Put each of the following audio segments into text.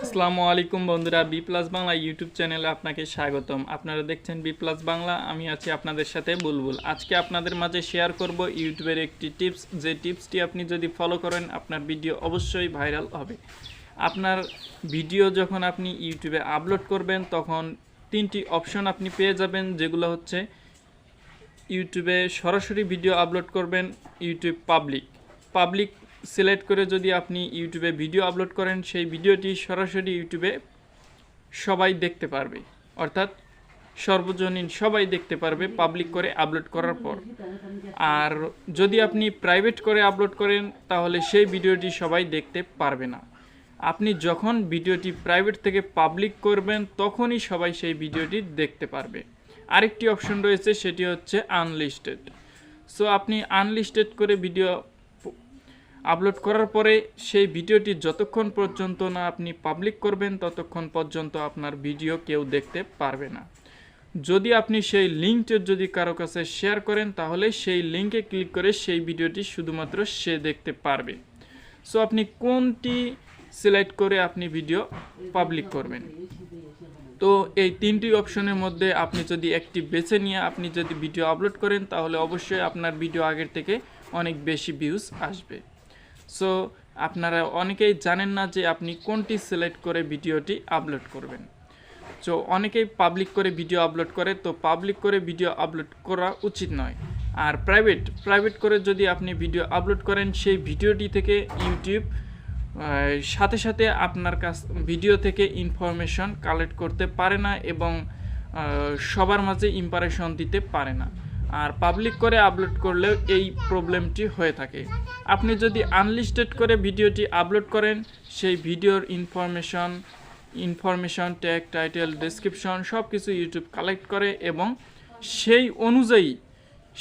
আসসালামু আলাইকুম বন্ধুরা, বি প্লাস বাংলা ইউটিউব চ্যানেলে আপনাকে স্বাগতম। আপনারা দেখছেন বি প্লাস বাংলা, আমি আছি আপনাদের সাথে বুলবুল। আজকে আপনাদের মাঝে শেয়ার করব ইউটিউবের একটি টিপস, যে টিপসটি আপনি যদি ফলো করেন আপনার ভিডিও অবশ্যই ভাইরাল হবে। আপনার ভিডিও যখন আপনি ইউটিউবে আপলোড করবেন তখন তিনটি অপশন আপনি পেয়ে যাবেন, যেগুলো হচ্ছে ইউটিউবে সরাসরি ভিডিও আপলোড করবেন, ইউটিউব পাবলিক সিলেক্ট করে যদি আপনি ইউটিউবে ভিডিও আপলোড করেন সেই ভিডিওটি সরাসরি ইউটিউবে সবাই দেখতে পারবে, অর্থাৎ সর্বজনীন সবাই দেখতে পারবে পাবলিক করে আপলোড করার পর। আর যদি আপনি প্রাইভেট করে আপলোড করেন তাহলে সেই ভিডিওটি সবাই দেখতে পারবে না। আপনি যখন ভিডিওটি প্রাইভেট থেকে পাবলিক করবেন তখনই সবাই সেই ভিডিওটি দেখতে পারবে। আরেকটি অপশন রয়েছে, সেটি হচ্ছে আনলিস্টেড। সো আপনি আনলিস্টেড করে ভিডিও আপলোড করার পরে সেই ভিডিওটি যতক্ষণ পর্যন্ত না আপনি পাবলিক করবেন ততক্ষণ পর্যন্ত আপনার ভিডিও কেউ দেখতে পারবে না। যদি আপনি সেই লিঙ্কটি যদি কারো কাছে শেয়ার করেন তাহলে সেই লিঙ্কে ক্লিক করে সেই ভিডিওটি শুধুমাত্র সে দেখতে পারবে। সো আপনি কোনটি সিলেক্ট করে আপনি ভিডিও পাবলিক করবেন? তো এই তিনটি অপশনের মধ্যে আপনি যদি একটি বেছে নিয়ে আপনি যদি ভিডিও আপলোড করেন তাহলে অবশ্যই আপনার ভিডিও আগের থেকে অনেক বেশি ভিউজ আসবে। সো আপনারা অনেকেই জানেন না যে আপনি কোনটি সিলেক্ট করে ভিডিওটি আপলোড করবেন। সো অনেকেই পাবলিক করে ভিডিও আপলোড করে, তো পাবলিক করে ভিডিও আপলোড করা উচিত নয়। আর প্রাইভেট করে যদি আপনি ভিডিও আপলোড করেন সেই ভিডিওটি থেকে ইউটিউব সাথে সাথে আপনার কাছ ভিডিও থেকে ইনফরমেশন কালেক্ট করতে পারে না এবং সবার মাঝে ইমপ্রেশন দিতে পারে না। আর পাবলিক করে আপলোড করলেও এই প্রবলেমটি হয়ে থাকে। আপনি যদি আনলিস্টেড করে ভিডিওটি আপলোড করেন সেই ভিডিওর ইনফরমেশন ট্যাগ, টাইটেল, ডেসক্রিপশন সব কিছু ইউটিউব কালেক্ট করে এবং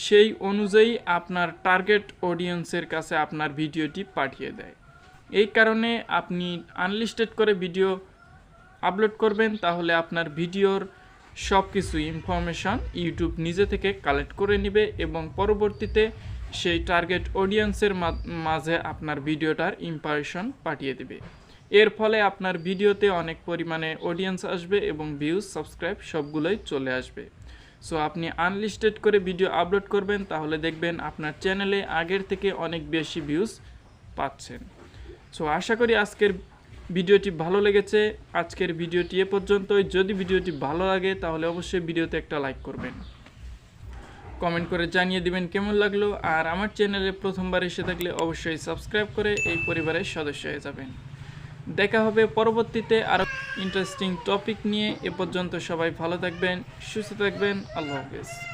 সেই অনুযায়ী আপনার টার্গেট অডিয়েন্সের কাছে আপনার ভিডিওটি পাঠিয়ে দেয়। এই কারণে আপনি আনলিস্টেড করে ভিডিও আপলোড করবেন, তাহলে আপনার ভিডিওর সব কিছু ইনফরমেশন ইউটিউব নিজে থেকে কালেক্ট করে নেবে এবং পরবর্তীতে সেই টার্গেট অডিয়েন্সের মাঝে আপনার ভিডিওটার ইমপ্রেশন পাঠিয়ে দেবে। এর ফলে আপনার ভিডিওতে অনেক পরিমাণে অডিয়েন্স আসবে এবং ভিউজ, সাবস্ক্রাইব সবগুলোই চলে আসবে। সো আপনি আনলিস্টেড করে ভিডিও আপলোড করবেন, তাহলে দেখবেন আপনার চ্যানেলে আগের থেকে অনেক বেশি ভিউজ পাচ্ছেন। সো আশা করি আজকের ভিডিওটি ভালো লেগেছে। আজকের ভিডিওটি এ পর্যন্তই। যদি ভিডিওটি ভালো লাগে তাহলে অবশ্যই ভিডিওতে একটা লাইক করবেন, কমেন্ট করে জানিয়ে দিবেন কেমন লাগলো। আর আমার চ্যানেলে প্রথমবার এসে থাকলে অবশ্যই সাবস্ক্রাইব করে এই পরিবারের সদস্য হয়ে যাবেন। দেখা হবে পরবর্তীতে আরও ইন্টারেস্টিং টপিক নিয়ে। এ পর্যন্ত সবাই ভালো থাকবেন, সুস্থ থাকবেন। আল্লাহ হাফেজ।